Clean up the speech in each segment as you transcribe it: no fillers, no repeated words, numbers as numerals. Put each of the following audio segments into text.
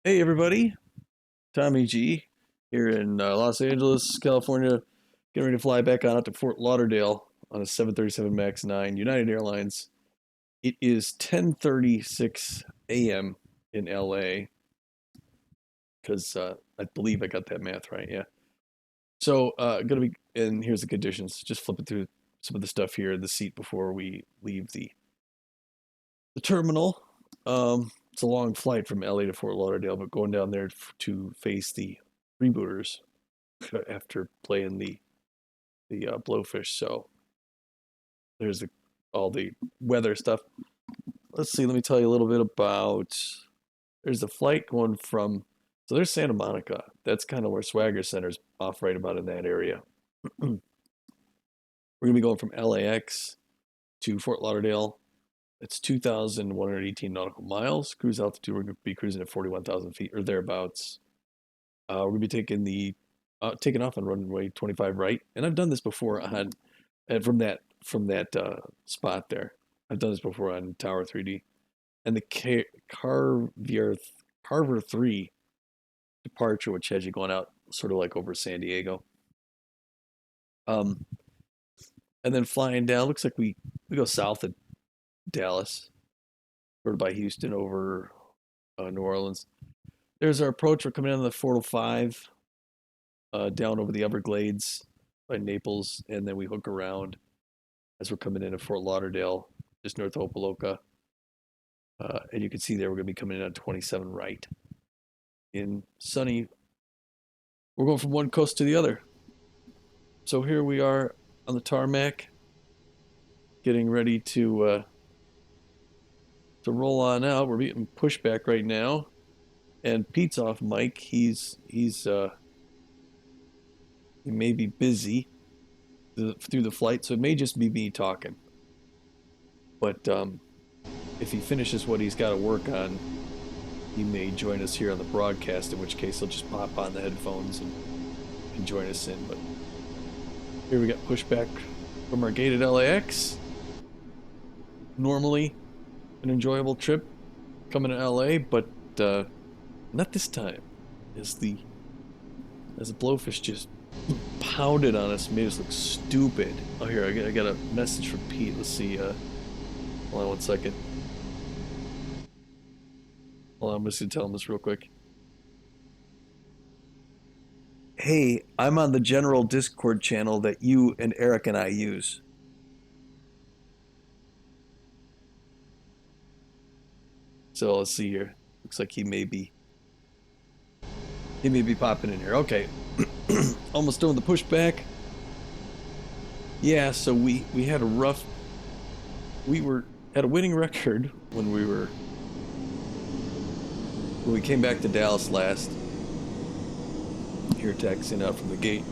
Hey everybody, Tommy G here in Los Angeles, California, getting ready to fly back on out to Fort Lauderdale on a 737 MAX 9 United Airlines. It is 10:36 a.m. in LA because I believe I got that math right. Yeah. So gonna be, and here's the conditions. Just flipping through some of the stuff here in the seat before we leave the terminal. It's a long flight from LA to Fort Lauderdale, but going down there to face the rebooters after playing the blowfish. So there's all the weather stuff. Let's see. Let me tell you a little bit about. There's a flight going from. So there's Santa Monica. That's kind of where Swagger Center's off right about in that area. We're gonna be going from LAX to Fort Lauderdale. It's 2,118 nautical miles. Cruise altitude, we're going to be cruising at 41,000 feet or thereabouts. We're going to be taking off on runway 25 right, and I've done this before on and from that spot there. I've done this before on Tower 3D, and the Carver 3 departure, which has you going out sort of like over San Diego. Um, and then flying down. Looks like we go south of Dallas, sort of by Houston over New Orleans. There's our approach. We're coming in on the 405 down over the Everglades by Naples, and then we hook around as we're coming into Fort Lauderdale, just north of Opelika. And you can see there we're going to be coming in on 27 right in sunny. We're going from one coast to the other. So here we are on the tarmac, getting ready to roll on out. We're being pushback right now, and Pete's off mic. He may be busy through the flight, so it may just be me talking. But if he finishes what he's got to work on, he may join us here on the broadcast, in which case he'll just pop on the headphones and join us in. But here we got pushback from our gate at LAX. Normally an enjoyable trip coming to LA, but not this time. As the blowfish just pounded on us, made us look stupid. Oh, here, I got a message from Pete. Let's see. Hold on one second. Hold on, I'm just gonna tell him this real quick. Hey, I'm on the general Discord channel that you and Eric and I use. So let's see here. Looks like he may be popping in here. Okay. Almost done with the pushback. Yeah, so we had a rough we were had a winning record when we came back to Dallas last. Here taxiing out from the gate.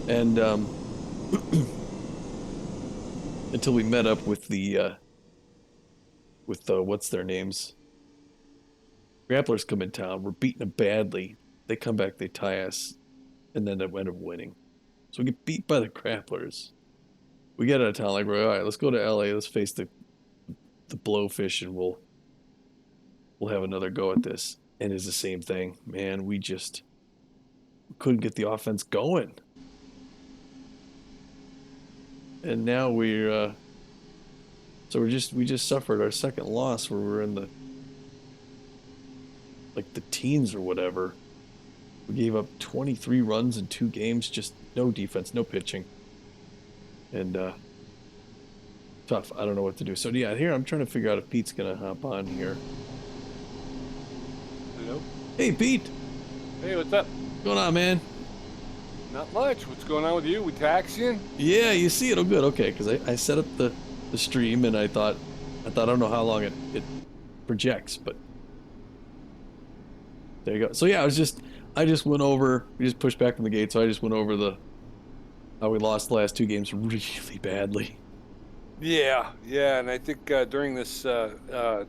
And until we met up with the what's their names? Grapplers come in town. We're beating them badly. They come back, they tie us, and then they end up winning. So we get beat by the grapplers. We get out of town like we're all right. Let's go to LA. Let's face the blowfish, and we'll have another go at this. And it's the same thing, man. We just couldn't get the offense going, and now we just suffered our second loss where we're in the teens or whatever. We gave up 23 runs in 2 games, just no defense, no pitching, and tough. I don't know what to do. So yeah, here I'm trying to figure out if Pete's gonna hop on here. Hello. Hey Pete, Hey, what's up? what's going on, man? Not much. What's going on with you? We taxiing? Yeah, you see it. Oh, good. Okay, because I set up the stream and I thought I don't know how long it projects, but there you go. So yeah, I just went over. We just pushed back from the gate, so I just went over how we lost the last 2 games really badly. Yeah, and I think during this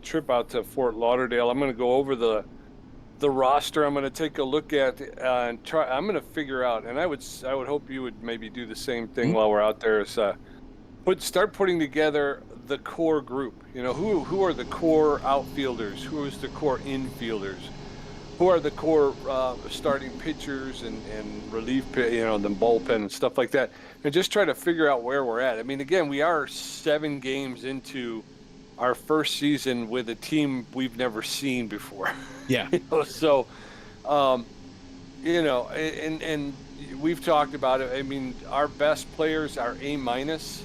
trip out to Fort Lauderdale, I'm going to go over the roster. I'm going to take a look at and try. I'm going to figure out, and I would hope you would maybe do the same thing while we're out there. Is start putting together the core group. You know, who are the core outfielders? Who is the core infielders? who are the core starting pitchers and relief, the bullpen and stuff like that, and just try to figure out where we're at. I mean, again, we are 7 games into our first season with a team we've never seen before. Yeah. So um, and we've talked about it. I mean, our best players are A minus,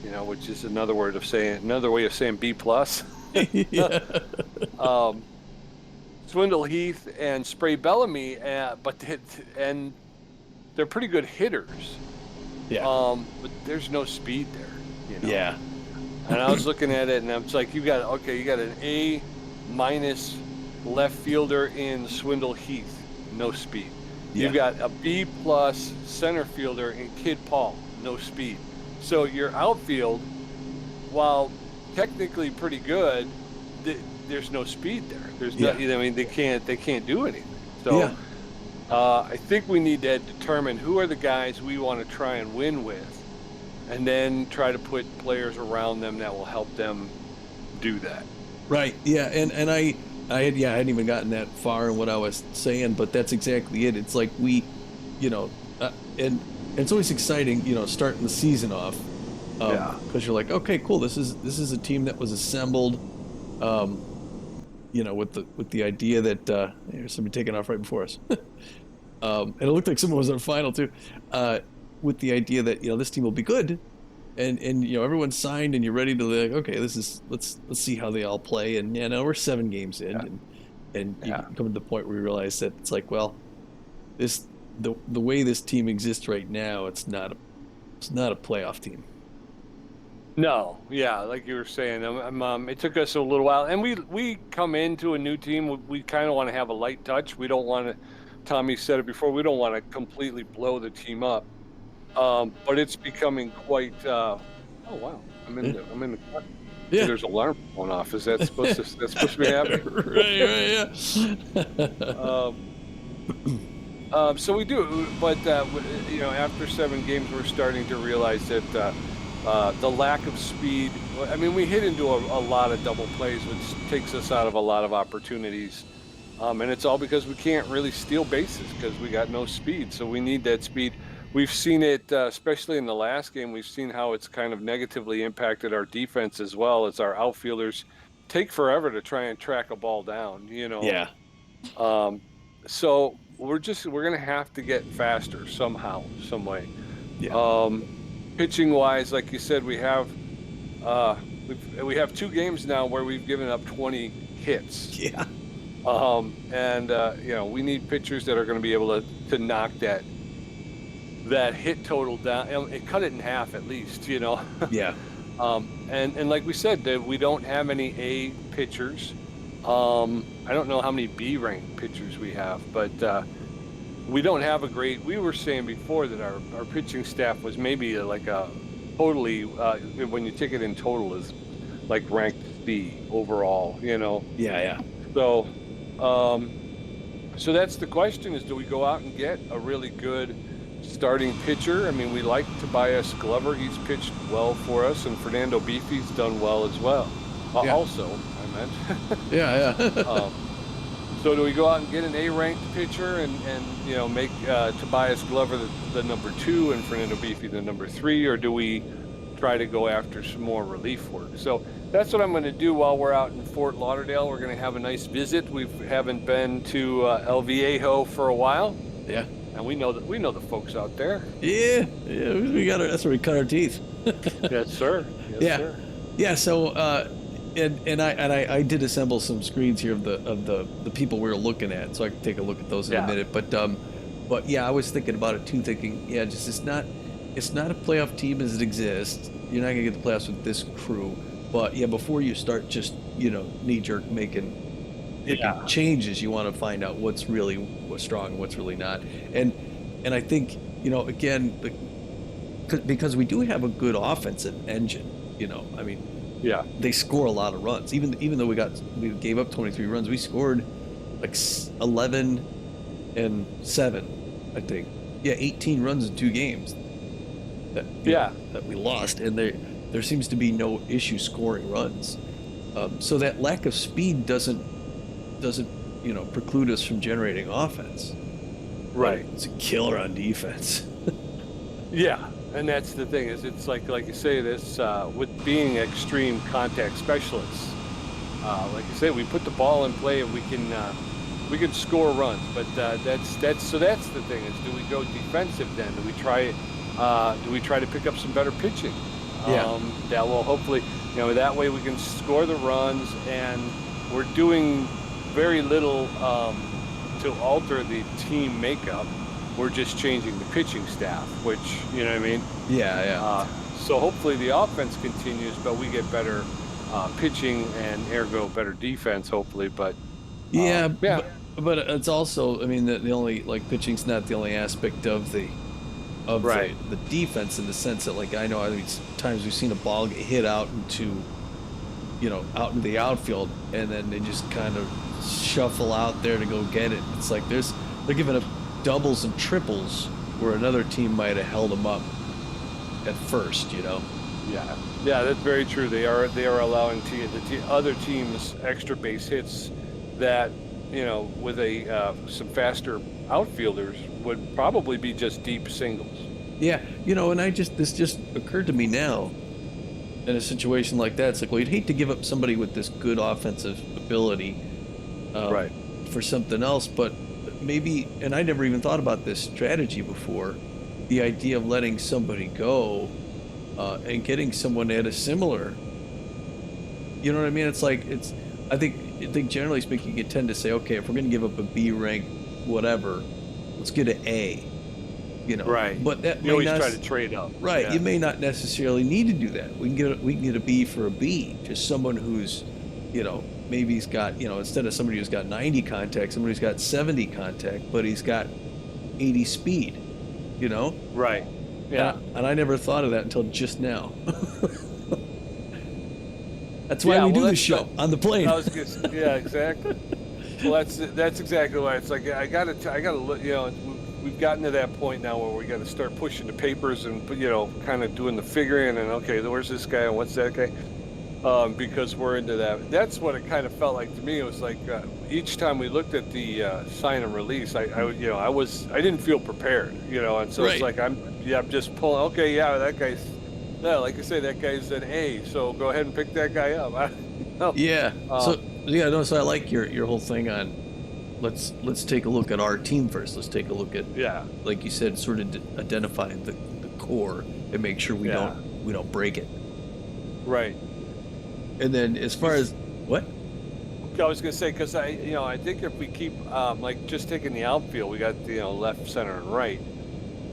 which is another way of saying B plus. Yeah. um, Swindle Heath and Spray Bellamy, and they're pretty good hitters. Yeah. But there's no speed there, Yeah. And I was looking at it, and I'm like, you got an A minus left fielder in Swindle Heath, no speed. Yeah. You've got a B plus center fielder in Kid Paul, no speed. So your outfield, while technically pretty good, there's no speed there. There's no, Yeah. I mean, they can't do anything. So Yeah. I think we need to determine who are the guys we want to try and win with, and then try to put players around them that will help them do that. Right. Yeah. And I hadn't even gotten that far in what I was saying, but that's exactly it. It's like we, and it's always exciting, starting the season off. Yeah. Because you're like, okay, cool. This is a team that was assembled, with the idea that there's somebody taking off right before us, and it looked like someone was on final too, with the idea that this team will be good, and everyone's signed and you're ready to like, okay, let's see how they all play, and now we're 7 games in, Yeah. and you come to the point where you realize that it's like, well, the way this team exists right now, it's not a playoff team. No, yeah, like you were saying, it took us a little while, and we come into a new team. We kind of want to have a light touch. We don't want to. Tommy said it before. We don't want to completely blow the team up. But it's becoming quite. Oh wow, I'm in the car. Yeah. There's an alarm going off. Is that supposed to? That's supposed to be happening. Right. Yeah. So we do, but after 7 games, we're starting to realize that the lack of speed. I mean, we hit into a lot of double plays, which takes us out of a lot of opportunities, and it's all because we can't really steal bases because we got no speed. So we need that speed. We've seen it, especially in the last game. We've seen how it's kind of negatively impacted our defense as well, as our outfielders take forever to try and track a ball down. Yeah. So we're gonna have to get faster somehow, some way. Yeah. Pitching wise, like you said, we have 2 games now where we've given up 20 hits. Yeah. We need pitchers that are going to be able to knock that hit total down and cut it in half at least. Yeah. And like we said, that we don't have any A pitchers. I don't know how many B ranked pitchers we have, but we don't have we were saying before that our pitching staff was maybe like a totally, when you take it in total, is like ranked B overall, Yeah. So, so that's the question: is do we go out and get a really good starting pitcher? I mean, we like Tobias Glover; he's pitched well for us, and Fernando Beefy's done well as well. Yeah. Also, I meant. Yeah. So do we go out and get an A-ranked pitcher and make Tobias Glover the number 2 and Fernando Beefy the number 3, or do we try to go after some more relief work? So that's what I'm going to do while we're out in Fort Lauderdale. We're going to have a nice visit. We haven't been to El Viejo for a while. Yeah. And we know the folks out there. Yeah. We got that's where we cut our teeth. Yes, sir. Yes, sir. Yeah. So, and I did assemble some screens here of the people we were looking at, so I can take a look at those in a minute. But yeah, I was thinking about it too, thinking, just it's not a playoff team as it exists. You're not gonna get the playoffs with this crew. But yeah, before you start just knee jerk making changes, you want to find out what's strong and what's really not. And I think again, because we do have a good offensive engine. I mean. Yeah, they score a lot of runs. Even though we gave up 23 runs, we scored like 11 and 7, I think. Yeah, 18 runs in 2 games. That we lost, and there seems to be no issue scoring runs. So that lack of speed doesn't preclude us from generating offense. But Right. it's a killer on defense. Yeah, and that's the thing is it's like you say this with being extreme contact specialists. Like you say, we put the ball in play and we can score runs. But that's the thing is, do we go defensive then? Do we try to pick up some better pitching? Yeah. That will hopefully, that way we can score the runs, and we're doing very little to alter the team makeup. We're just changing the pitching staff, which, you know what I mean? Yeah, yeah. So hopefully the offense continues, but we get better pitching and ergo better defense, hopefully. But Yeah, yeah, but it's also, I mean, the only like pitching's not the only aspect of right, the defense, in the sense that, like, I know, I mean, times we've seen a ball get hit out into the outfield, and then they just kind of shuffle out there to go get it. It's like they're giving up doubles and triples where another team might have held them up at first. yeah, yeah. That's very true. They are allowing other teams extra base hits that with some faster outfielders would probably be just deep singles. Yeah, and this just occurred to me now, in a situation like that. It's like, well, you'd hate to give up somebody with this good offensive ability, um, Right. for something else, but maybe, and I never even thought about this strategy before, the idea of letting somebody go, and getting someone at a similar, you know what I mean? It's like, I think generally speaking, you tend to say, okay, if we're going to give up a B rank, whatever, let's get an A, Right. but that You may always not, try to trade up. right, Yeah. you may not necessarily need to do that. We can get a B for a B, just someone who's, maybe he's got, instead of somebody who's got 90 contact, somebody who's got 70 contact, but he's got 80 speed, you know? Right. Yeah. And I never thought of that until just now. That's why Yeah. we Well, do this that's show on the plane. yeah, exactly. Well, that's exactly why it's like I gotta look. We've gotten to that point now where we got to start pushing the papers and kind of doing the figuring and okay, where's this guy and what's that guy? Because we're into that. That's what it kind of felt like to me. It was like each time we looked at the sign and release, I didn't feel prepared, and so it's Right. like I'm just pulling. Okay, yeah, that guy's. Yeah, like I say, that guy's an A. So go ahead and pick that guy up. Yeah. Uh, So yeah, no. So I like your whole thing on, let's take a look at our team first. Let's take a look at, yeah, like you said, sort of identify the core and make sure we yeah, don't break it. right. And then as far as what? I was gonna say because I think if we keep like just taking the outfield, we got the left, center, and right.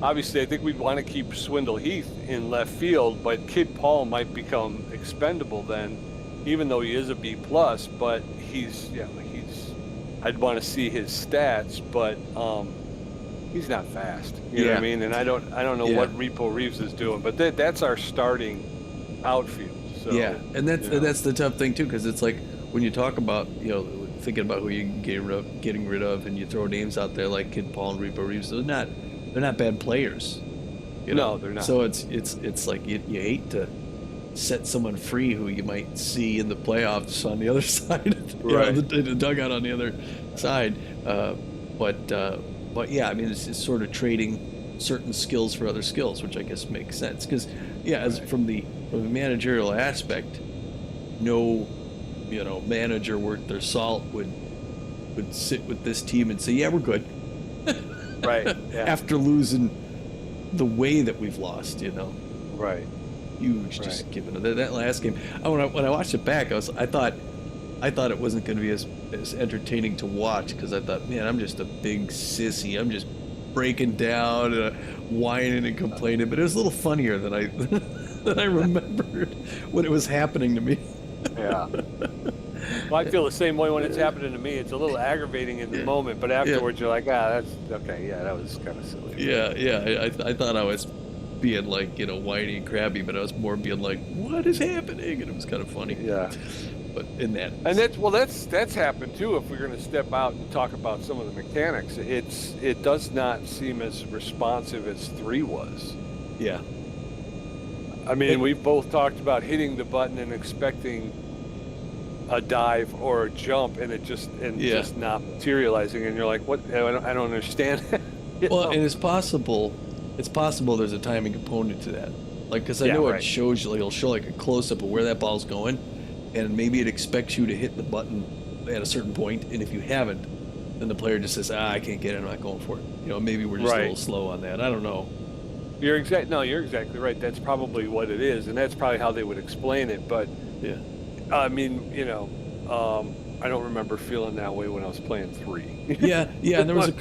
Obviously, I think we'd want to keep Swindle Heath in left field, but Kid Paul might become expendable then, even though he is a B plus. But he's I'd want to see his stats, but he's not fast. You know what I Yeah. mean? And I don't know Yeah. what Repo Reeves is doing, but that's our starting outfield. So Yeah, and that's you know. that's the tough thing too, because it's like when you talk about, thinking about who you can getting rid of, and you throw names out there like Kid Paul and Repo Reeves. They're not bad players. No, they're not. So it's like you hate to set someone free who you might see in the playoffs on the other side, Right. the dugout on the other side. But yeah, I mean, it's just sort of trading certain skills for other skills, which I guess makes sense. Because yeah, as Right. from the managerial aspect, no, manager worth their salt would sit with this team and say, yeah, we're good. Right. Yeah. After losing the way that we've lost, Right. huge. Just Right. given that last game, when I watched it back, I thought it wasn't going to be as entertaining to watch, because I thought, man, I'm just a big sissy. I'm just breaking down, whining and complaining. But it was a little funnier than I than I remembered when it was happening to me. Yeah. Well, I feel the same way when it's happening to me. It's a little aggravating in the Yeah. moment, but afterwards you're like, that's okay. Yeah, that was kind of silly. Yeah, yeah. I thought I was being like, whiny and crabby, but I was more being like, what is happening? And it was kind of funny. Yeah. But in that, And that's happened too. If we're going to step out and talk about some of the mechanics, it does not seem as responsive as 3 was. yeah, I mean, we've both talked about hitting the button and expecting a dive or a jump and it Yeah. just not materializing, and you're like, what? I don't understand. You Well, know? and it's possible there's a timing component to that. Like, because I Yeah, know it right. shows you, like, it'll show like a close up of where that ball's going, and maybe it expects you to hit the button at a certain point, and if you haven't, then the player just says, "Ah, I can't get it. I'm not going for it." Maybe we're just a Right. little slow on that. I don't know. No, you're exactly right. That's probably what it is, and that's probably how they would explain it. But Yeah. I mean, I don't remember feeling that way when I was playing three. Yeah, yeah, and there was a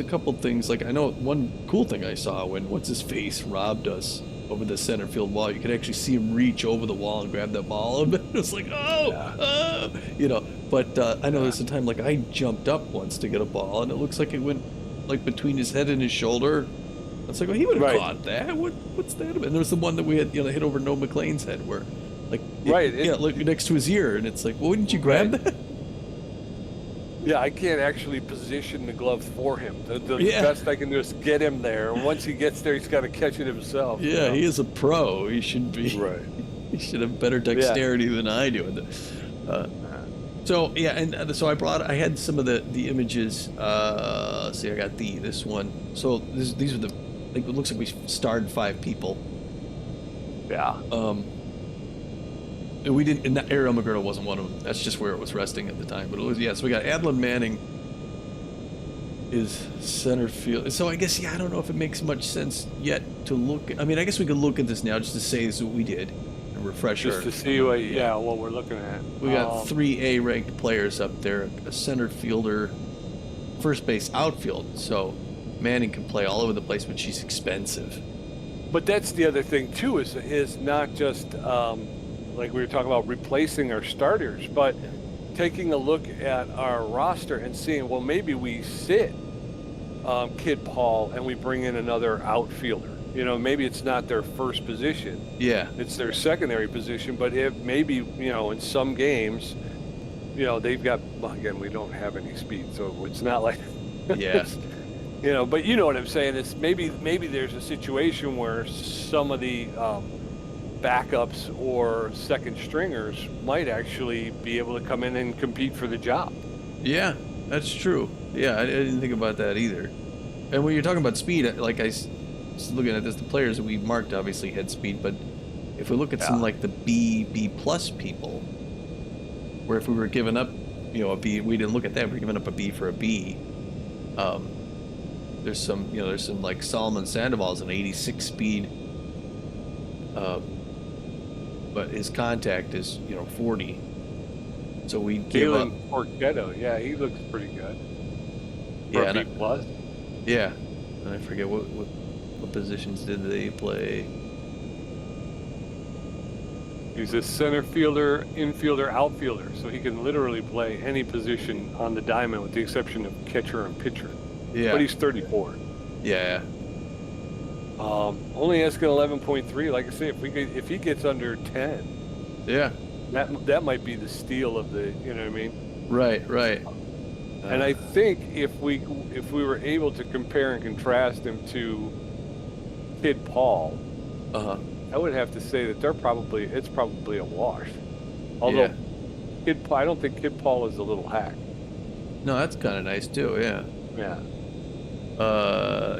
couple things, like I know one cool thing I saw when what's his face robbed us over the center field wall. You could actually see him reach over the wall and grab that ball, and it was like, oh, Yeah, oh, But I know yeah, there's a time like I jumped up once to get a ball, and it looks like it went like between his head and his shoulder. It's like, well, he would have right, caught that. What's that about? And there was the one that we had, hit over Noah McLean's head, where, like, right. yeah, look next to his ear, and it's like, well, wouldn't you grab Right. that? Yeah, I can't actually position the glove for him. The Yeah. best I can do is get him there. And once he gets there, he's got to catch it himself. Yeah, he is a pro. He should be. Right. He should have better Yeah. dexterity than I do. Uh, so yeah, and so I had some of the images. See, I got this one. So these are like, it looks like we starred 5 people. Yeah. And we didn't. And Ariel McGurtle wasn't one of them. That's just where it was resting at the time. But it was, yeah. So we got Adlin Manning is center field. So I guess, yeah, I don't know if it makes much sense yet to look. I mean, I guess we could look at this now just to say this is what we did and refresh Just our. to see what we're looking at. We got 3A ranked players up there: a center fielder, first base, outfield. So Manning can play all over the place, but she's expensive. But that's the other thing too, is not just like we were talking about replacing our starters, but taking a look at our roster and seeing, well, maybe we sit Kid Paul and we bring in another outfielder. Maybe it's not their first position, Yeah. it's their secondary position. But if maybe in some games, they've got, well, again, we don't have any speed, so it's not like Yeah. but you know what I'm saying. It's maybe there's a situation where some of the backups or second stringers might actually be able to come in and compete for the job. Yeah, that's true. Yeah, I didn't think about that either. And when you're talking about speed, like was looking at this, the players that we marked obviously had speed, but if we look at some like the B plus people, where if we were giving up, a B, we didn't look at that. We're giving up a B for a B. There's some like Solomon Sandoval's an 86 speed, but his contact is 40. So we give up. Galen Porchetto, yeah, he looks pretty good. For Yeah, a B plus. yeah, and I forget what positions did they play. He's a center fielder, infielder, outfielder, so he can literally play any position on the diamond with the exception of catcher and pitcher. Yeah, But he's 34. yeah, Only asking 11.3. Like I say, if he gets under 10, yeah. that might be the steal of the, you know what I mean? Right. And I think if we were able to compare and contrast him to Kid Paul, I would have to say that it's probably a wash. Although I don't think Kid Paul is a little hack. No, that's kind of nice too. Yeah. Yeah.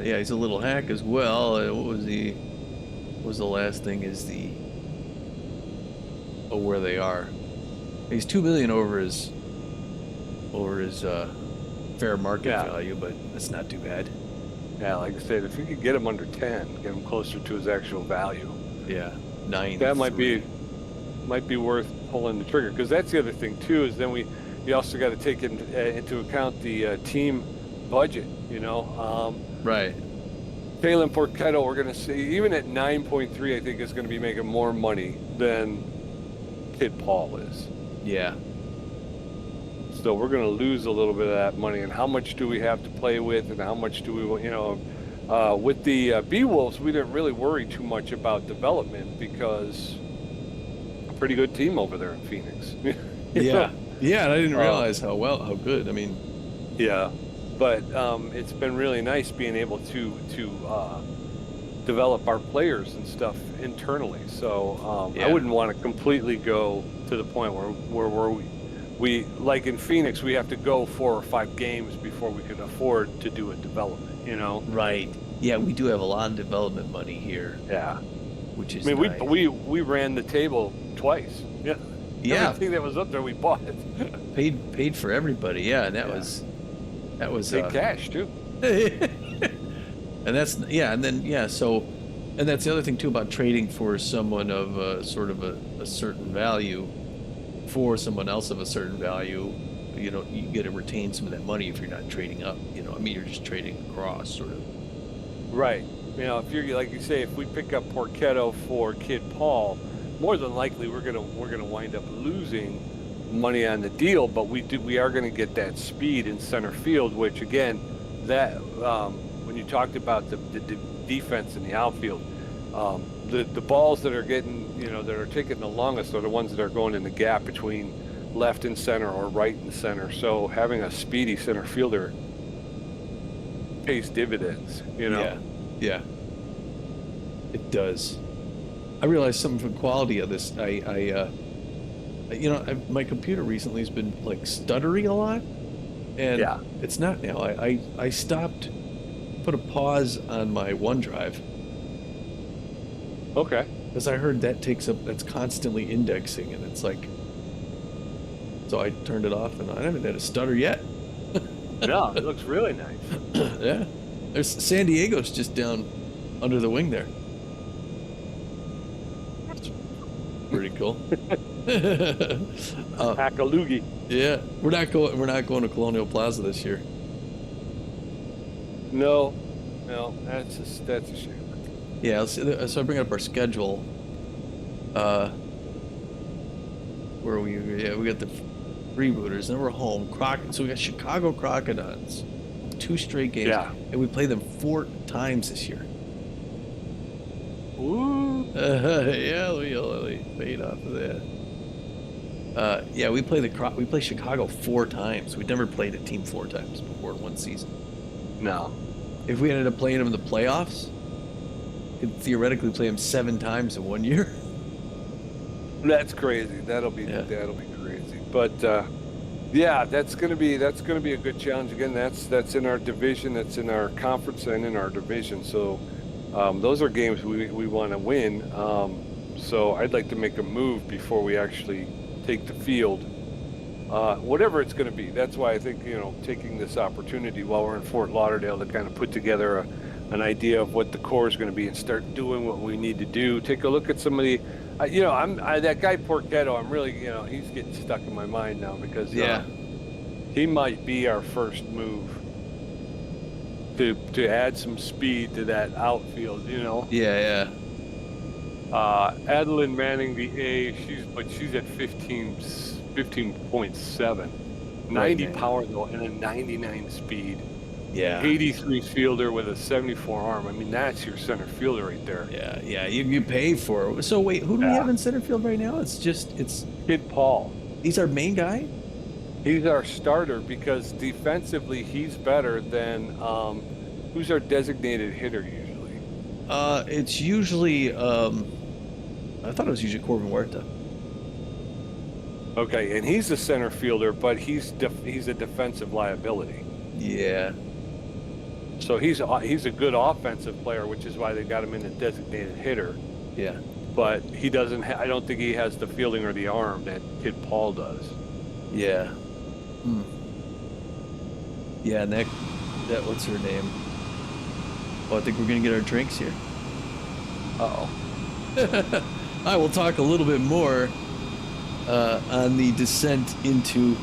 Yeah, he's a little hack as well. What was the last thing? Is the where they are? He's $2 million over his fair market value, but that's not too bad. Yeah, like I said, if you could get him under 10, get him closer to his actual value. Yeah, 9. That might be worth pulling the trigger, because that's the other thing too. Is then you also got to take into account the team budget. Right. Galen Porchetto, we're going to see, even at 9.3, I think is going to be making more money than Kid Paul is. Yeah. So we're going to lose a little bit of that money. And how much do we have to play with, and how much do we, with the B-Wolves, we didn't really worry too much about development because a pretty good team over there in Phoenix. Yeah. Yeah, and I didn't realize how good. I mean, yeah. But it's been really nice being able to develop our players and stuff internally. So I wouldn't want to completely go to the point where we, like in Phoenix, we have to go 4 or 5 games before we can afford to do a development, you know? Right. Yeah, we do have a lot of development money here, Yeah. which I is mean, nice. we ran the table twice. Yeah. Yeah, Everything that was up there, we bought it. paid for everybody. Yeah, and that Yeah. was that was Paid cash too. and that's yeah, and then yeah, so and that's the other thing too about trading for someone of sort of a certain value for someone else of a certain value. You know, you get to retain some of that money if you're not trading up. You know, I mean, you're just trading across, sort of. Right. You know, if you're like you say, if we pick up Porchetto for Kid Paul, more than likely we're gonna wind up losing money on the deal, but we are gonna get that speed in center field, which again, that when you talked about the defense in the outfield, the balls that are getting, you know, that are taking the longest are the ones that are going in the gap between left and center or right and center. So having a speedy center fielder pays dividends, you know. Yeah, yeah, it does. I realized something from quality of this. You know, my computer recently has been like stuttering a lot, and Yeah. it's not now. I stopped, put a pause on my OneDrive Okay. because I heard that takes up that's constantly indexing, and it's like, so I turned it off, and I haven't had a stutter yet. No, it looks really nice. Yeah, there's San Diego's just down under the wing there. Pretty cool. Hackaloogie. Yeah, we're not going. We're not going to Colonial Plaza this year. No, no, that's a shame. Yeah, so I bring up our schedule. Uh, where we yeah we got the freebooters, then we're home. So we got Chicago Crocodiles, 2 straight games, Yeah. and we play them 4 times this year. Ooh. Yeah, we paid off of that. Yeah, we play Chicago 4 times. We'd never played a team 4 times before in one season. No. If we ended up playing them in the playoffs, we could theoretically play them 7 times in 1 year. That's crazy. That'll be crazy. But yeah, that's gonna be a good challenge. Again, that's in our division, that's in our conference and in our division. So those are games we want to win. So I'd like to make a move before we actually take the field. Whatever it's going to be. That's why I think, you know, taking this opportunity while we're in Fort Lauderdale to kind of put together an idea of what the core is going to be and start doing what we need to do. Take a look at some of the, you know, that guy Porchetto. I'm really, you know, he's getting stuck in my mind now because Yeah. he might be our first move to add some speed to that outfield. You know. Yeah, Adeline Manning, the A, she's at 15.7, 90 man. power though, and a 99 speed, yeah, 83 fielder with a 74 arm. I mean, that's your center fielder right there. yeah. You pay for it. So wait, who do we have in center field right now? It's Kid Paul. he's our main guy. He's our starter because defensively he's better than who's our designated hitter usually. It's usually I thought it was usually Corbin Huerta. Okay, and he's a center fielder, but he's a defensive liability. Yeah, So he's a good offensive player, which is why they got him in the designated hitter. yeah. But he doesn't. I don't think he has the fielding or the arm that Kid Paul does. Yeah. Yeah, and that what's her name? Oh, I think we're gonna get our drinks here. Uh-oh. I will talk a little bit more on the descent into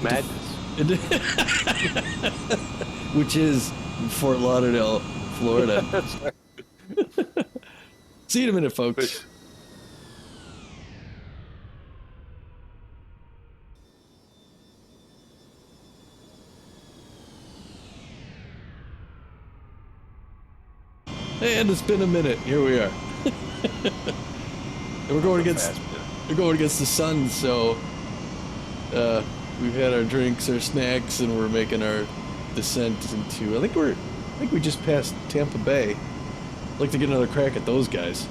Madness. which is Fort Lauderdale, Florida. That's right. See you in a minute, folks. And it's been a minute. Here we are. And we're going against the sun, so we've had our drinks, our snacks, and we're making our descent into. I think we just passed Tampa Bay. I'd like to get another crack at those guys.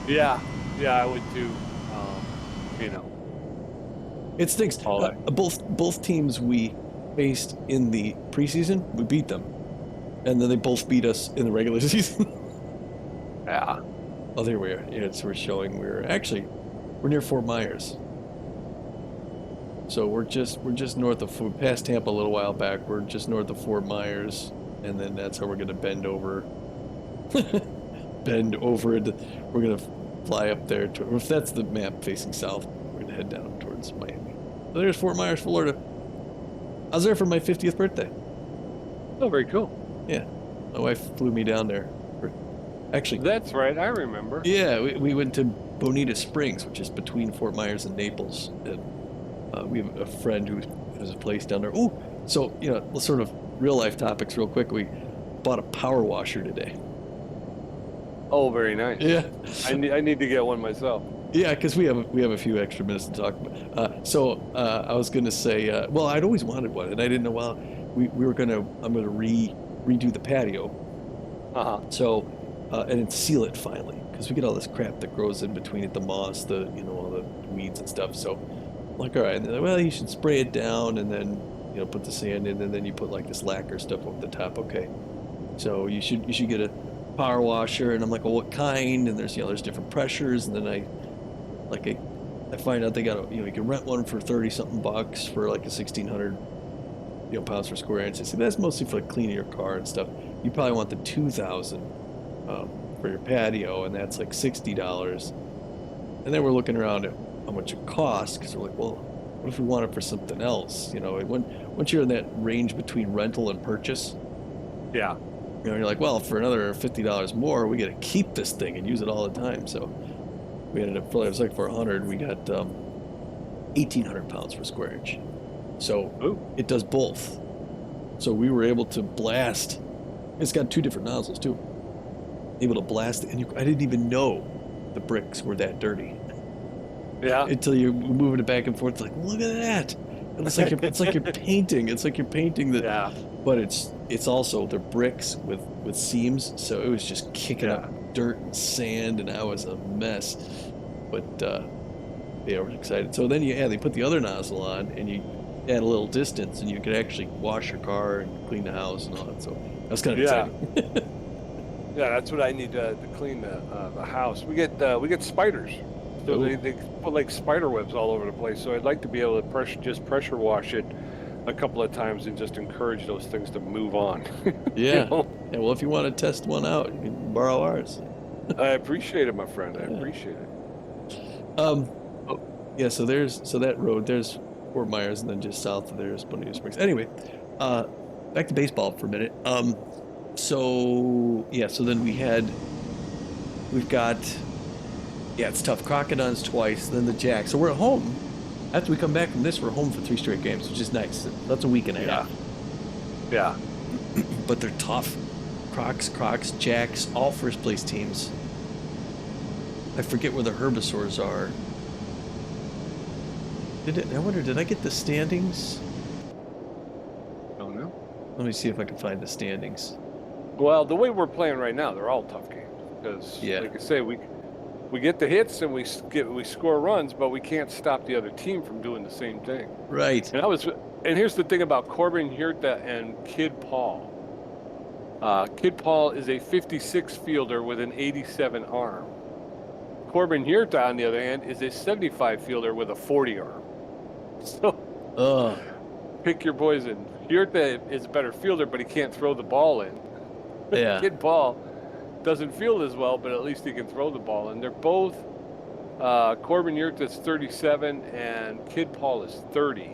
Yeah, I would too. you know, It stinks. all that. Both teams we faced in the preseason, we beat them, and then they both beat us in the regular season. Yeah. Oh, there we are. Yeah, so we're showing we're near Fort Myers. So we're just north of we passed Tampa a little while back. We're just north of Fort Myers, and then that's how we're gonna bend over, bend over it. We're gonna fly up there. If that's the map facing south, we're gonna head down towards Miami. So there's Fort Myers, Florida. I was there for my 50th birthday. Oh, very cool. Yeah, my wife flew me down there. Actually, That's right. I remember. yeah, we went to Bonita Springs, which is between Fort Myers and Naples, and we have a friend who has a place down there. Oh, so sort of real life topics, real quick. We bought a power washer today. Oh, very nice. Yeah, I need to get one myself. yeah, because we have a few extra minutes to talk about. I was gonna say, well, I'd always wanted one, and I didn't know. Well, we were gonna I'm gonna redo the patio, Uh-huh. so and then seal it finally, because we get all this crap that grows in between it, the moss, all the weeds and stuff. So I'm like, all right, and they're like, well, you should spray it down, and then put the sand in, and then you put like this lacquer stuff over the top. Okay, so you should get a power washer, and I'm like, well, what kind? And there's different pressures, and then I find out they got you can rent one for 30 something bucks for like a 1,600 pounds per square inch. I said that's mostly for like cleaning your car and stuff. You probably want the 2,000 for your patio, and that's like $60. And then we're looking around at how much it costs, because we're like, well, what if we want it for something else? Once you're in that range between rental and purchase, Yeah. you're like, well, for another $50 more, we got to keep this thing and use it all the time. So we ended up, it was like for 100, we got 1,800 pounds per square inch. So Ooh. it does both. So we were able to blast. It's got two different nozzles too. Able to blast it, and I didn't even know the bricks were that dirty Yeah. until you're moving it back and forth. It's like, look at that! And it's like you're painting. It's like you're painting the. Yeah. But it's also they're bricks with seams, so it was just kicking Yeah. up dirt and sand, and I was a mess. But yeah, we're excited. So then they put the other nozzle on, and you add a little distance, and you could actually wash your car and clean the house and all that. So that's kind of exciting. Yeah, that's what I need to clean the house. We get spiders, so Ooh. they put like spider webs all over the place. So I'd like to be able to pressure wash it a couple of times and just encourage those things to move on. Yeah. Yeah. Well, if you want to test one out, you can borrow ours. I appreciate it, my friend. I Yeah. appreciate it. Um, Oh, yeah. So that road. There's Fort Myers, and then just south of there is Bonita Springs. Anyway, back to baseball for a minute. So then we've got it's tough. Crocodiles twice, then the Jacks. So we're at home. After we come back from this, we're home for 3 straight games, which is nice. That's a week and a half. yeah. But they're tough. Crocs, Jacks, all first place teams. I forget where the Herbivores are. I wonder, did I get the standings? Don't know. Let me see if I can find the standings. Well, the way we're playing right now, they're all tough games because, like I say, we get the hits and we score runs, but we can't stop the other team from doing the same thing. Right. And here's the thing about Corbin Huerta and Kid Paul. Kid Paul is a 56 fielder with an 87 arm. Corbin Huerta, on the other hand, is a 75 fielder with a 40 arm. So pick your poison. Huerta is a better fielder, but he can't throw the ball in. Yeah. Kid Paul doesn't field as well, but at least he can throw the ball. And they're both, Corbin Huerta is 37 and Kid Paul is 30.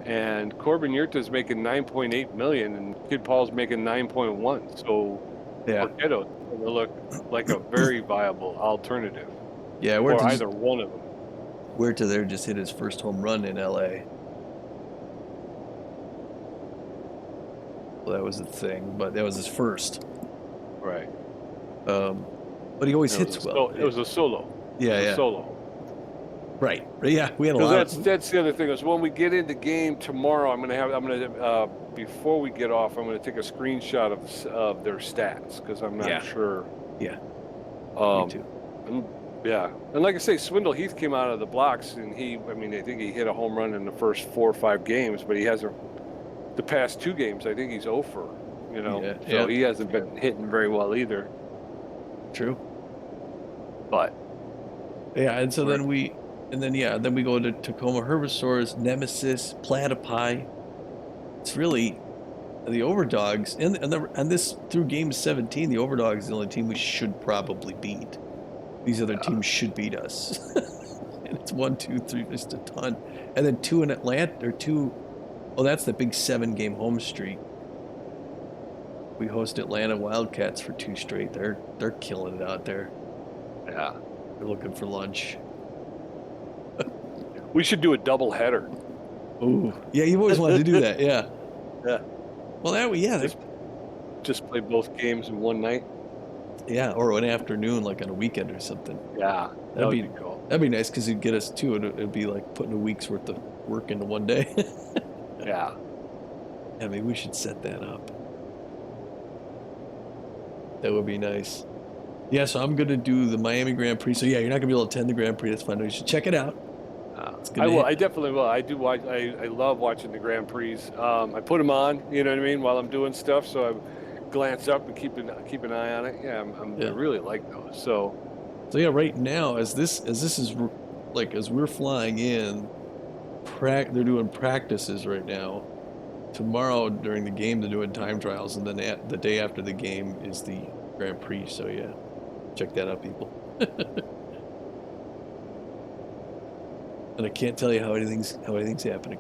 And Corbin Huerta is making $9.8 million, and Kid Paul's making 9.1. So Kiddo's going to look like a very viable alternative. Yeah, or either one of them. Huerta there just hit his first home run in LA. Well, that was the thing, but that was his first. Right. But he always hits well. It was a solo. Yeah. Solo. Right. Yeah, we had a lot. That's the other thing is when we get into game tomorrow, before we get off, I'm gonna take a screenshot of their stats because I'm not sure. Yeah. Me too. Yeah, and like I say, Swindle Heath came out of the blocks, and I mean, I think he hit a home run in the first 4 or 5 games, but he hasn't the past 2 games. I think he's over. Yeah, So yeah, he hasn't been hitting very well either. true. But Yeah, and so we're then we go to Tacoma Herbisaurs, Nemesis, Platypi. It's really the Overdogs, and this through game 17, the Overdogs is the only team we should probably beat. These other yeah, teams should beat us. And it's one, two, three, just a ton. And then two in Atlanta, or two, oh, that's the big 7 game home streak. We host Atlanta Wildcats for 2 straight. They're killing it out there. yeah. They're looking for lunch. We should do a double header. Ooh, yeah, you've always wanted to do that. Yeah. Yeah, Well, just just play both games in one night. yeah, or an afternoon, like on a weekend or something. Yeah, that That'd would be be cool. that'd be nice because it'd get us too. It'd be like putting a week's worth of work into one day. Yeah. I mean, we should set that up. That would be nice. Yeah, so I'm gonna do the Miami Grand Prix. So yeah, you're not gonna be able to attend the Grand Prix. That's fine. You should check it out. It's I gonna will. hit. I definitely will. I do watch. I love watching the Grand Prix. I put them on. You know what I mean, while I'm doing stuff. So I glance up and keep an eye on it. Yeah, I Yeah. really like those. So So yeah, right now as this is like as we're flying in, they're doing practices right now. Tomorrow during the game they're doing time trials, and then the day after the game is the Grand Prix. So yeah, check that out, people. And I can't tell you how anything's happening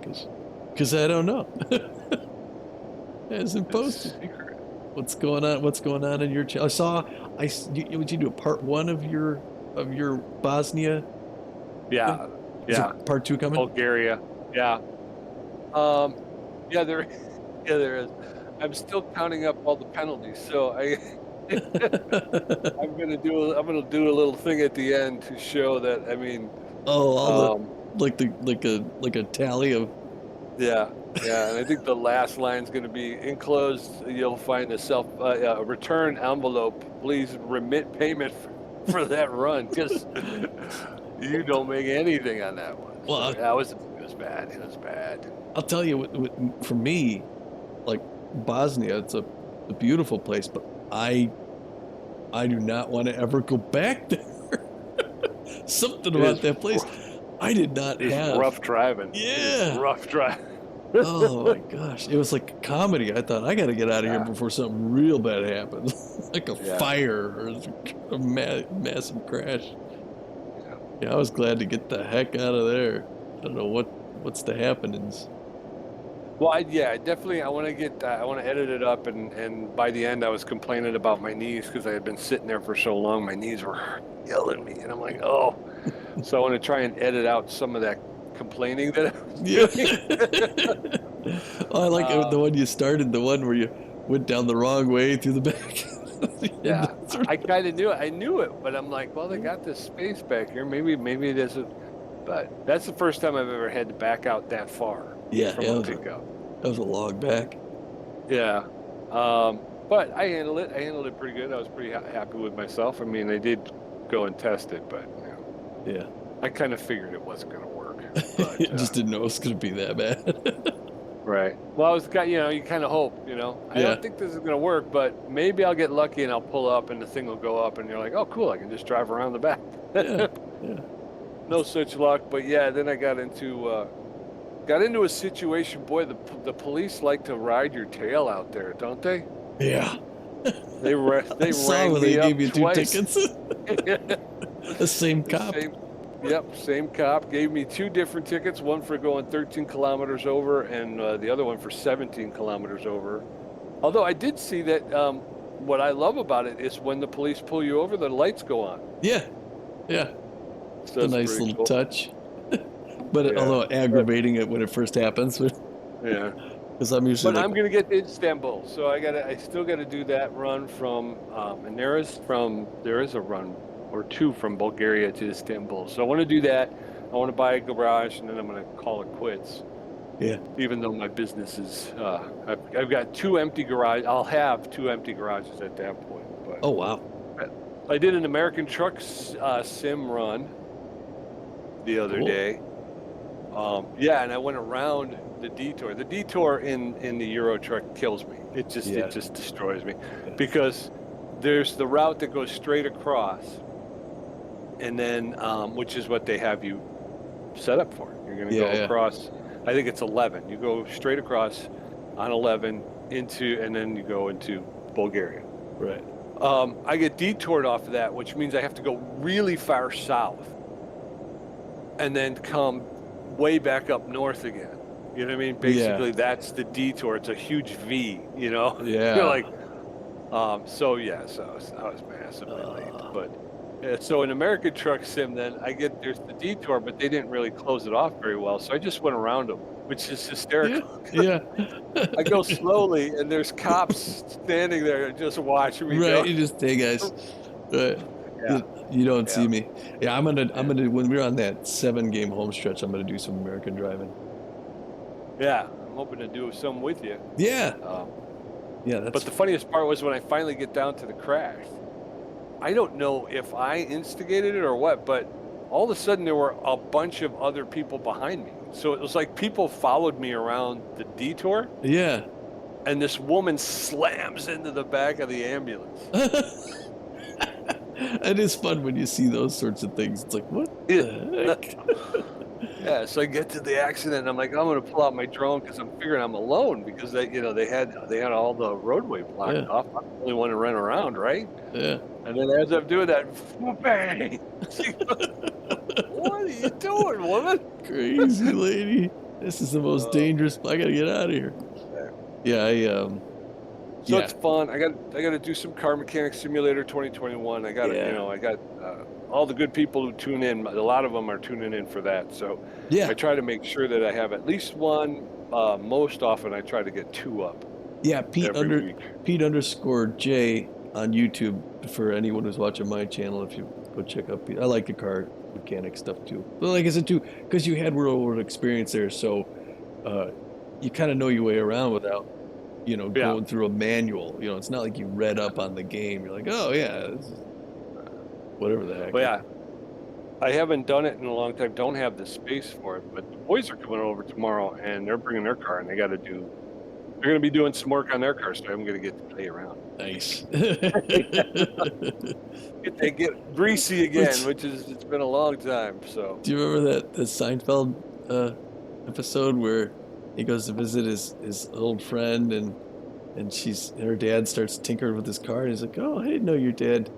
because I don't know. It hasn't it's posted. secret. What's going on? What's going on in your channel? Would you do a part 1 of your Bosnia? Yeah, Is yeah. it part 2 coming? Bulgaria. Yeah. Um. Yeah. There. Yeah. There is. I'm still counting up all the penalties. So I'm gonna do a little thing at the end to show that. I mean. Oh, all the Um. like a tally of. Yeah, yeah, and I think the last line's gonna be enclosed. You'll find a return envelope. Please remit payment for that run because you don't make anything on that one. Well, So yeah, it was bad. It was bad. I'll tell you, for me, like Bosnia, it's a beautiful place, but I do not want to ever go back there. Something It about is that place, I did not it's have. rough driving. It is Yeah. rough driving. Oh my gosh, it was like a comedy. I thought I got to get out of here Yeah, before something real bad happens, like a yeah, fire or a massive crash. yeah. Yeah, I was glad to get the heck out of there. I don't know what's the happenings. Well, I definitely I want to get I want to edit it up, and by the end I was complaining about my knees because I had been sitting there for so long. My knees were yelling at me, and I'm like, oh. So I want to try and edit out some of that complaining that I was Yeah. doing. Oh, I like the Um, one you started, the one where you went down the wrong way through the back. yeah, I kind of knew it. I knew it, but I'm like, well, they got this space back here. Maybe it isn't. But that's the first time I've ever had to back out that far Yeah, from yeah, a pickup. that was a log back. Yeah. But I handled it. I handled it pretty good. I was pretty happy with myself. I mean, I did go and test it, but Yeah. I kind of figured it wasn't going to work. But Just didn't know it was gonna be that bad. right. Well, I was you kind of hope. I Yeah. don't think this is going to work, but maybe I'll get lucky and I'll pull up and the thing will go up, and you're like, oh, cool, I can just drive around the back. Yeah. Yeah. No such luck. But yeah, then I got into a situation. Boy, the police like to ride your tail out there, don't they? Yeah. They I saw rang when they me up gave you 2 twice. tickets. The same The cop. same cop gave me 2 different tickets, one for going 13 kilometers over and the other one for 17 kilometers over. Although I did see that what I love about it is when the police pull you over, the lights go on. Yeah. Yeah. So It's a that's nice pretty little cool. touch. But Yeah, although aggravating it when it first happens, yeah. because I'm usually But like, I'm gonna get to Istanbul, so I still gotta do that run and there is a run or 2 from Bulgaria to Istanbul. So I want to do that. I want to buy a garage, and then I'm gonna call it quits. yeah. Even though my business is, I've got 2 empty garage. I'll have 2 empty garages at that point. But Oh wow. I did an American Truck Sim run the other Cool. day. Yeah, and I went around the detour. The detour in the Euro Truck kills me. It Yeah. just destroys me Yeah. because there's the route that goes straight across, and then which is what they have you set up for. You're going to Yeah. go Yeah. across. I think it's 11. You go straight across on 11 into, and then you go into Bulgaria. Right. I get detoured off of that, which means I have to go really far south and then come way back up north again. You know what I mean? Yeah. Basically, that's the detour. It's a huge V, you know? You're Yeah. like, so yeah, so I was massively late. Uh, But so in American Truck Sim, then there's the detour, but they didn't really close it off very well. So I just went around them, which is yeah. hysterical. Yeah. I go slowly, and there's cops standing there just watching me Right. go. You just, hey guys. Right. Yeah, You don't see yeah, me. Yeah. I'm yeah, gonna when we're on that 7 game home stretch, I'm gonna do some American driving. yeah. I'm hoping to do some with you. Yeah. Um, Yeah. but That's the funniest part was when I finally get down to the crash. I don't know if I instigated it or what, but all of a sudden there were a bunch of other people behind me. So it was like people followed me around the detour, yeah. and this woman slams into the back of the ambulance. It is fun when you see those sorts of things. It's like, what Yeah, the yeah, so I get to the accident, and I'm like, I'm gonna pull out my drone because I'm figuring I'm alone because they had all the roadway blocked heck? off. I'm the only one to run around, right? Yeah. And then as I'm doing that, bang! She goes, "What are you doing, woman?" Crazy lady. This is the most Oh, dangerous. I gotta get out of here. man. Yeah. So Yeah. it's fun. I got to do some Car Mechanic Simulator 2021. Yeah. I got all the good people who tune in. A lot of them are tuning in for that. So I Yeah. try to make sure that I have at least one. Most often, I try to get two up Yeah. every week. Pete underscore J on YouTube for anyone who's watching my channel. If you go check out Pete, I like the car mechanic stuff too. But like I said too, because you had real world experience there, so uh, you kind of know your way around without Yeah. going through a manual. It's not like you read up on the game. You're like, oh yeah, this is whatever the heck. But yeah, I haven't done it in a long time. Don't have the space for it. But the boys are coming over tomorrow, and they're bringing their car, and they got to do. They're going to be doing some work on their car, so I'm going to get to play around. Nice. They get greasy again, Which, which is it's been a long time. So do you remember that the Seinfeld episode where he goes to visit his old friend and her dad starts tinkering with his car and he's like, oh, I didn't know your dad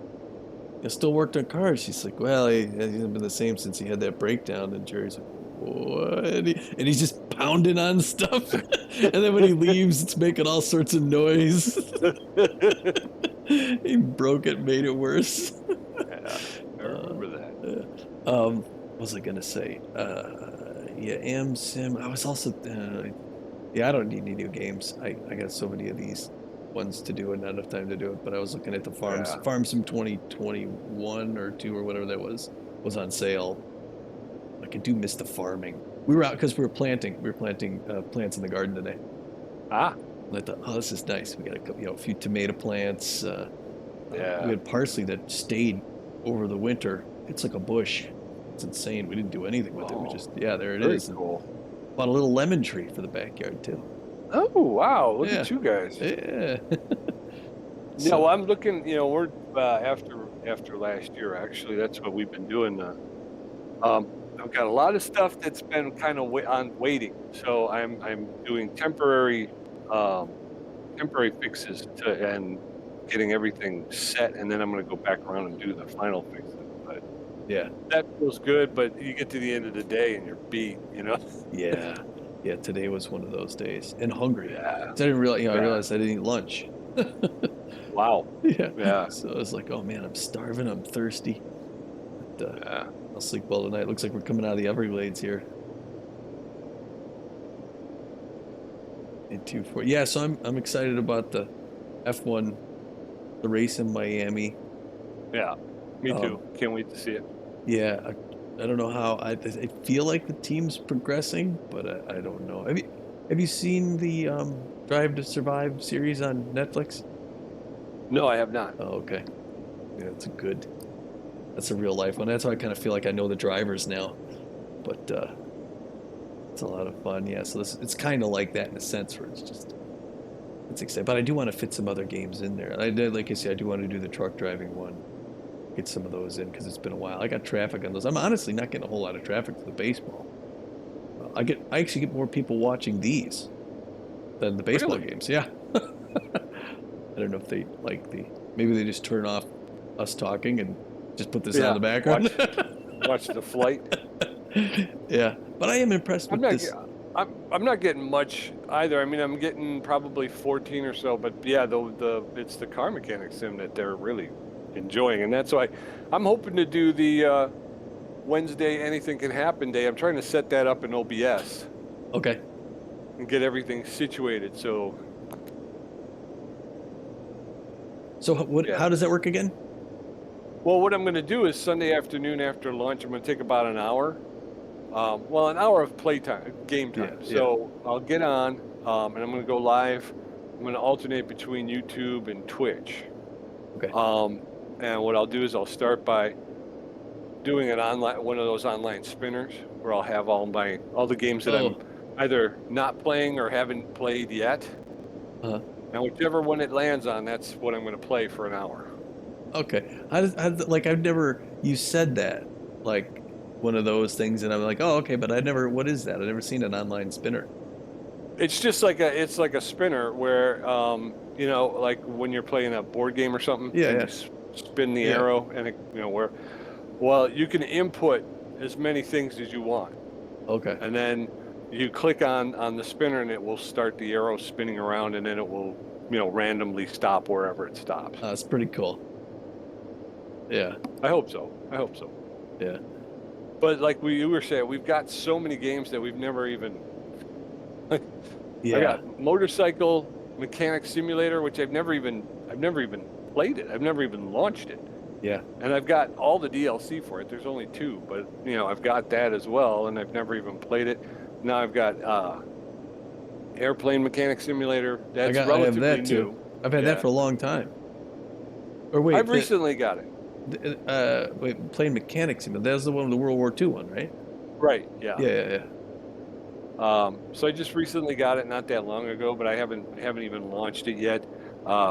still worked on cars. She's like, well, he hasn't been the same since he had that breakdown. And Jerry's like, what? And he's just pounding on stuff. And then when he leaves, it's making all sorts of noise. He broke it, made it worse. yeah, I remember that. What was I gonna say? Yeah, Sim. I was also, yeah, I don't need any new games. I got so many of these ones to do and not enough time to do it. But I was looking at the Yeah. Farm Sim 2021 or 2 or whatever that was on sale. Like I do miss the farming. We were out because we were planting. We were planting plants in the garden today. Ah, And I thought, oh, this is nice. We got a few tomato plants. yeah. We had parsley that stayed over the winter. It's like a bush. It's insane. We didn't do anything with it. We Oh, just, yeah, there it very is. And cool. bought a little lemon tree for the backyard too. Oh, wow. Look Yeah, at you guys. yeah. Yeah, well, So, I'm looking, we're after last year, actually, that's what we've been doing. Um, I've got a lot of stuff that's been kind of on waiting. So I'm doing temporary fixes and getting everything set, and then I'm going to go back around and do the final fixes. But yeah, that feels good, but you get to the end of the day and you're beat, yeah, yeah. Today was one of those days, and hungry. Yeah. So I didn't realize, I Yeah. realized I didn't eat lunch. Wow. Yeah. Yeah. So I was like, oh man, I'm starving. I'm thirsty. But, Yeah. I'll sleep well tonight. Looks like we're coming out of the Everglades here. In 2-4. Yeah, so I'm excited about the F1, the race in Miami. Yeah. Me Um, too. Can't wait to see it. yeah, I don't know how I feel like the team's progressing, but I don't know. Have you seen the Drive to Survive series on Netflix? No, I have not. Oh, okay. that's a real life one. That's how I kind of feel like I know the drivers now. But it's a lot of fun. Yeah, so it's kind of like that in a sense where it's exciting. But I do want to fit some other games in there. Like I said, I do want to do the truck driving one, get some of those in because it's been a while. I got traffic on those. I'm honestly not getting a whole lot of traffic for the baseball. I actually get more people watching these than the baseball Really? games. Yeah. I don't know if they like maybe they just turn off us talking and just put this on in Yeah. the background. Watch the flight. Yeah, but I am impressed I'm with not. this. I'm not getting much either. I mean, I'm getting probably 14 or so, but yeah, the it's the car mechanic sim that they're really enjoying, and that's why I'm hoping to do the Wednesday Anything Can Happen Day. I'm trying to set that up in OBS Okay. and get everything situated. So So what? yeah. How does that work again? Well, what I'm going to do is Sunday afternoon after lunch, I'm going to take about an hour. Well, an hour of playtime, game Yeah, time. yeah. So I'll get on, and I'm going to go live. I'm going to alternate between YouTube and Twitch. Okay. Um, and what I'll do is I'll start by doing one of those online spinners where I'll have all the games that I'm Oh, either not playing or haven't played yet. uh, And whichever one it lands on, that's what I'm going to play for an hour. okay. Like I've never you said that like one of those things, and I'm like, oh, okay, but I never. What is that? I've never seen an online spinner. It's just like it's like a spinner where like when you're playing a board game or something Yeah, and yeah, you spin the yeah. arrow and where well you can input as many things as you want, Okay. and then you click on the spinner and it will start the arrow spinning around, and then it will randomly stop wherever it stops. It's pretty cool. Yeah, I hope so. I hope so. yeah, But like you were saying, we've got so many games that we've never even I yeah, got Motorcycle Mechanic Simulator, which I've never even played it. I've never even launched it. yeah. And I've got all the DLC for it. There's only two, but I've got that as well, and I've never even played it. Now I've got Airplane Mechanic Simulator. That's I have relatively that too. new. I've had that Yeah. for a long time. Or wait, I've recently got it. playing mechanics. That's the one, the World War II one, right? Right, yeah. Yeah, yeah, yeah. So I just recently got it not that long ago, but I haven't even launched it yet.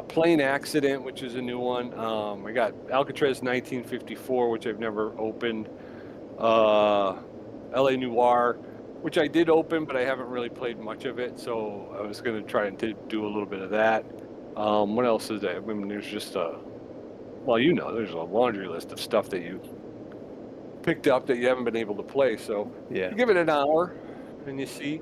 Plane Accident, which is a new one. I got Alcatraz 1954, which I've never opened. LA Noir, which I did open, but I haven't really played much of it. So I was going to try and do a little bit of that. What else is there? I mean, there's just there's a laundry list of stuff that you picked up that you haven't been able to play. So Yeah, you give it an hour and you see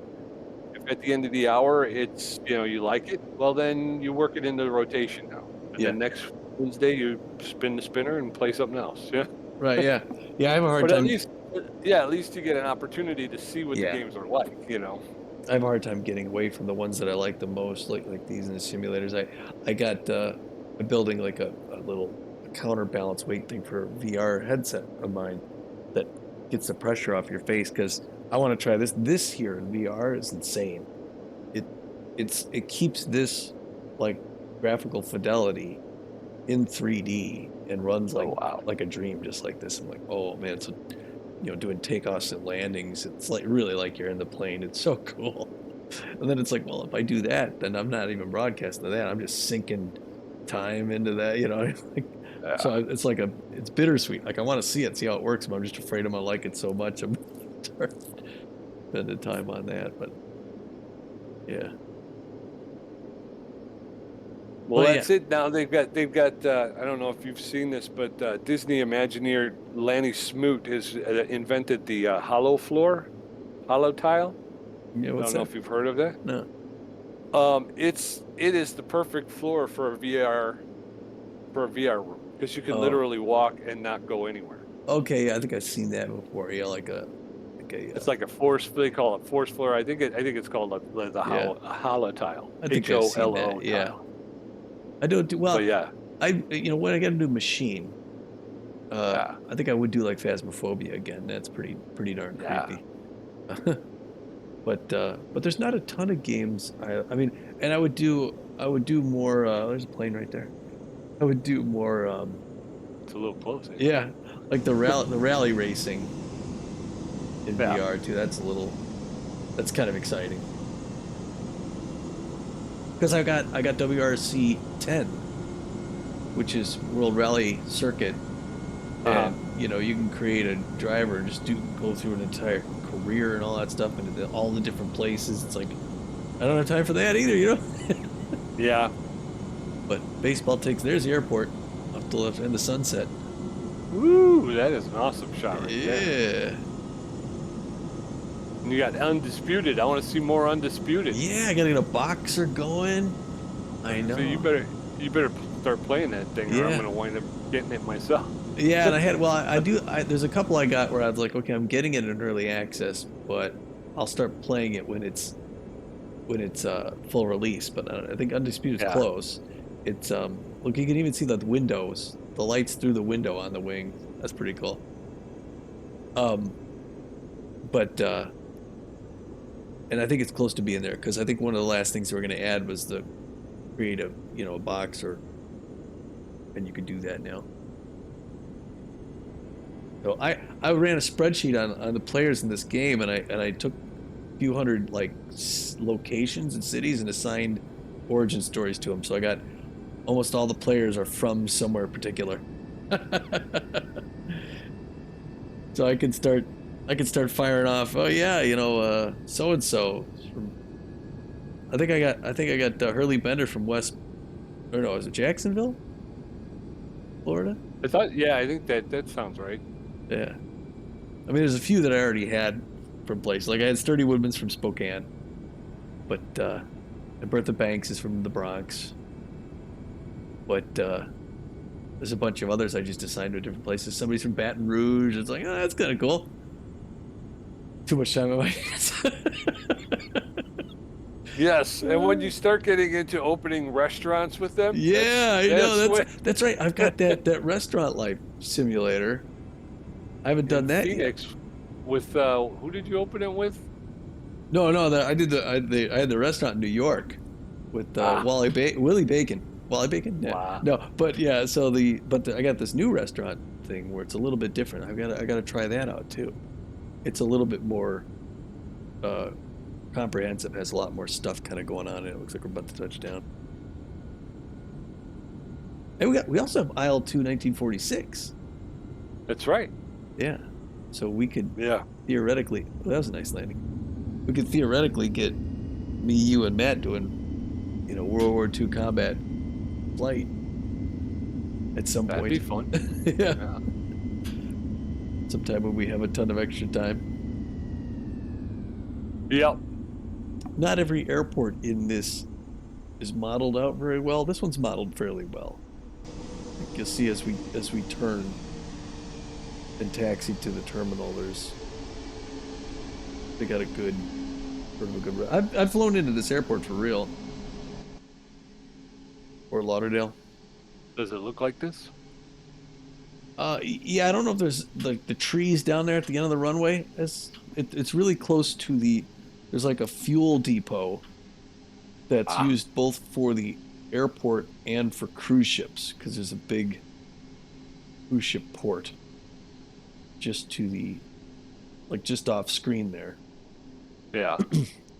if at the end of the hour it's you like it, well then you work it into the rotation now, and yeah. then next Wednesday you spin the spinner and play something else. Yeah. Right, yeah. Yeah, I have a hard But at time. least yeah, at least you get an opportunity to see what the Yeah, games are like. I have a hard time getting away from the ones that I like the most, like these in the simulators. I got I'm building like a little counterbalance weight thing for a VR headset of mine that gets the pressure off your face because I want to try this. This here in VR is insane. It it keeps this like graphical fidelity in 3D and runs Oh wow. like a dream, just like this. I'm like, oh man, so doing takeoffs and landings, it's like really like you're in the plane. It's so cool. And then it's like, well, if I do that, then I'm not even broadcasting that. I'm just sinking time into that. Like, so Yeah. it's like it's bittersweet. Like I want to see it, see how it works, but I'm just afraid I'm gonna like it so much. I'm gonna start spending time on that. But yeah, Well, well, yeah. that's it. Now they've got. I don't know if you've seen this, but Disney Imagineer Lanny Smoot has invented the hollow tile. Yeah, I what's don't know that? if you've heard of that. No. It is the perfect floor for a VR room because you can Oh, literally walk and not go anywhere. okay. Yeah, I think I've seen that before. Yeah, like It's like a force. They call it force floor. I think it's called the yeah. hollow tile. I think I've seen HOLO that. Yeah. tile. I don't do But well. yeah, When I get a new machine, yeah, I think I would do like Phasmophobia again. That's pretty darn yeah. creepy. But there's not a ton of games. I mean, and I would do more. There's a plane right there. I would do more it's a little close, ain't it? Yeah, like the rally racing in Yeah. VR too. That's kind of exciting. Because I got WRC 10, which is World Rally Circuit, Uh-huh. and you can create a driver and just go through an entire career and all that stuff and all the different places. It's like I don't have time for that either. Yeah. But baseball takes there's the airport off the left and the sunset. Woo, that is an awesome shot right there. Yeah, And you got Undisputed. I want to see more Undisputed. yeah. I gotta get a boxer going. I know. So you better start playing that thing, or I'm Yeah. gonna wind up getting it myself. Yeah, and I do. There's a couple I got where I was like, okay, I'm getting it in early access, but I'll start playing it when it's full release. But I think Undisputed's Yeah. close. It's look, you can even see the windows, the lights through the window on the wing. That's pretty cool. But and I think it's close to being there because I think one of the last things they were going to add was the create a box, and you can do that now. So I ran a spreadsheet on the players in this game, and I took a few hundred like locations and cities and assigned origin stories to them. So I got almost all the players are from somewhere particular. So I can start firing off. Oh yeah, so and so. I think I got Hurley Bender from West. Or no, is it Jacksonville, Florida? I think that sounds right. Yeah. I mean, there's a few that I already had from places. Like I had Sturdy Woodman's from Spokane, but and Bertha Banks is from the Bronx. But there's a bunch of others I just assigned to different places. Somebody's from Baton Rouge. It's like, oh, that's kind of cool. Too much time on my hands. Yes, and when you start getting into opening restaurants with them, Yeah, I know. that's That's right. I've got that restaurant life simulator. I haven't done that Phoenix yet. with who did you open it with? No, I did I had the restaurant in New York with Willie Bacon. Wally Bacon? Yeah. Wow. No, but yeah. So I got this new restaurant thing where it's a little bit different. I got to try that out too. It's a little bit more comprehensive. Has a lot more stuff kind of going on. And it looks like we're about to touch down. And we also have aisle 2 1946. That's right. Yeah. So we could Yeah. theoretically. Well, that was a nice landing. We could theoretically get me, you, and Matt doing, World War II combat flight at some That'd point. be fun. Yeah. Yeah. Sometime when we have a ton of extra time. Yep. Not every airport in this is modeled out very well. This one's modeled fairly well. You'll see as we turn and taxi to the terminal, they got a good I've flown into this airport for real. Or Lauderdale. Does it look like this? Yeah, I don't know if there's the trees down there at the end of the runway. It's really close to there's like a fuel depot that's used both for the airport and for cruise ships because there's a big cruise ship port just just off screen there. Yeah.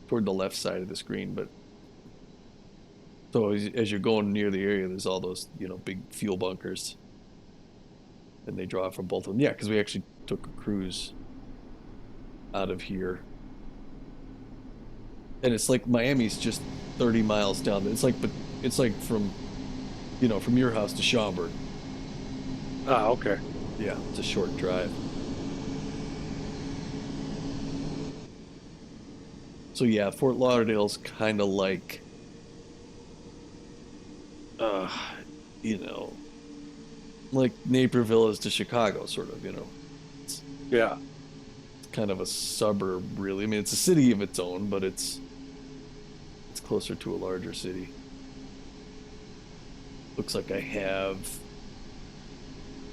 Toward the left side of the screen, but so as you're going near the area, there's all those big fuel bunkers, and they draw from both of them. Yeah, because we actually took a cruise out of here, and it's like Miami's just 30 miles down. It's like from from your house to Schaumburg. Okay. Yeah, it's a short drive. So yeah, Fort Lauderdale's kind of like, like Naperville is to Chicago, sort of. It's kind of a suburb, really. I mean, it's a city of its own, but it's closer to a larger city. Looks like I have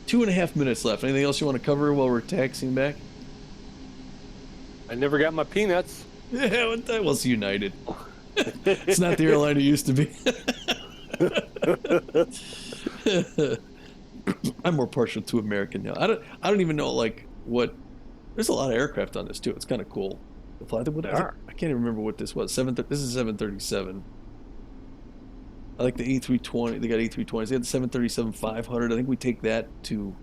2.5 minutes left. Anything else you want to cover while we're taxiing back? I never got my peanuts. Yeah, what the? Well, it's United. It's not the airline it used to be. I'm more partial to American now. I don't even know like what. There's a lot of aircraft on this too. It's kind of cool to fly. They I think are. I can't even remember what this was. This is 737. I like the A320. They got A320s. They had the 737-500. I think we take that to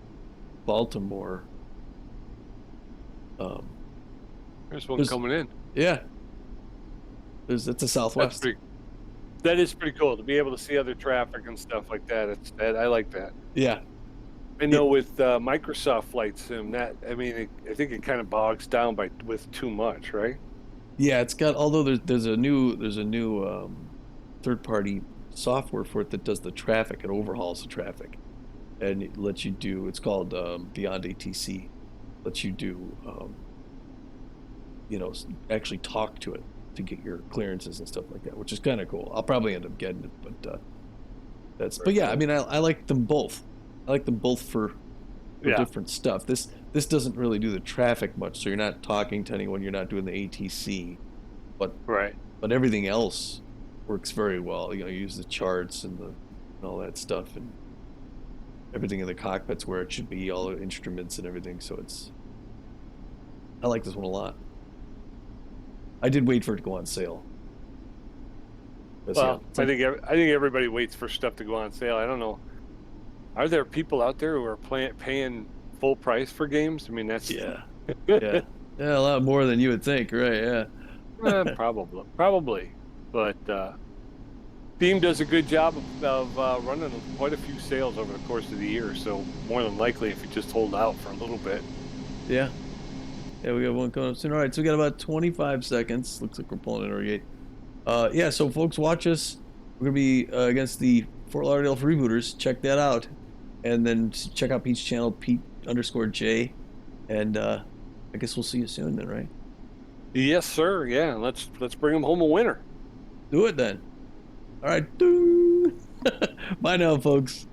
Baltimore. Um, There's one there's coming in. yeah. It's a That's Southwest. pretty. That is pretty cool to be able to see other traffic and stuff like that. I like that. Yeah. I It, know with Microsoft Flight Sim, that I mean, I think it kind of bogs down by with too much, right? yeah, it's got although there's a new third party software for it that does the traffic and overhauls the traffic and it lets you do it's called Beyond ATC lets you do actually talk to it to get your clearances and stuff like that, which is kind of cool. I'll probably end up getting it, but Very yeah, I cool. mean I like them both. I like them both for Yeah. different stuff. This doesn't really do the traffic much, so you're not talking to anyone, you're not doing the ATC, but Right. but everything else works very well. You use the charts and all that stuff, and everything in the cockpit's where it should be, all the instruments and everything. So I like this one a lot. I did wait for it to go on sale. Because yeah, Well, I think everybody waits for stuff to go on sale. I don't know. Are there people out there who are paying full price for games? I mean, that's yeah, yeah, yeah, a lot more than you would think, right? Yeah, probably. But Steam does a good job of running quite a few sales over the course of the year. So more than likely, if you just hold out for a little bit. yeah, yeah. We got one coming up soon. All right, so we got about 25 seconds. Looks like we're pulling in our gate. Yeah, so folks, watch us. We're gonna be against the Fort Lauderdale Freebooters. Check that out, and then check out Pete's channel, Pete_J, and I guess we'll see you soon then, right? Yes, sir. Yeah, let's bring them home a winner. Do it then. All right. Doo. Bye now, folks.